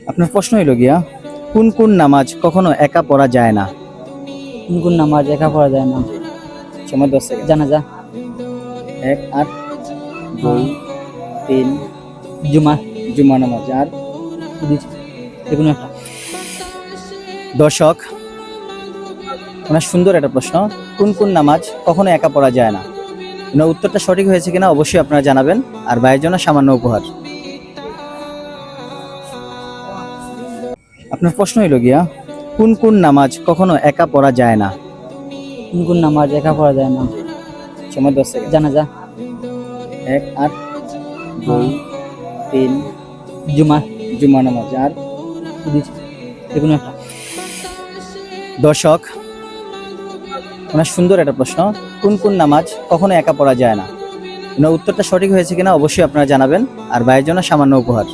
আপনার প্রশ্ন হইল গিয়া কোন কোন নামাজ কখনো একা পড়া যায় না? কোন কোন নামাজ একা পড়া যায় না? সময় 10 সেকেন্ড। জানাজা, 1 8 2 3 জুমা, জুমা নামাজ। আর ঈদ, যেকোনো একটা। দর্শক, অনেক সুন্দর একটা প্রশ্ন। কোন কোন নামাজ কখনো একা পড়া যায় না? ওনার উত্তরটা সঠিক হয়েছে কিনা অবশ্যই আপনারা জানাবেন। আর ভাইয়ের জন্য সামান্য উপহার। আপনার প্রশ্ন হইল গিয়া কোন কোন নামাজ কখনো একা পড়া যায় না? কোন কোন নামাজ একা পড়া যায় না? সময় 10 সেকেন্ড। জানাজা, 1 8 2 3 জুমা, জুমা নামাজ। আর ঈদ, যেকোনো একটা। দর্শক, অনেক সুন্দর একটা প্রশ্ন। কোন কোন নামাজ কখনো একা পড়া যায় না? ওনার উত্তরটা সঠিক হয়েছে কিনা অবশ্যই আপনারা জানাবেন। আর ভাইয়ের জন্য সামান্য উপহার।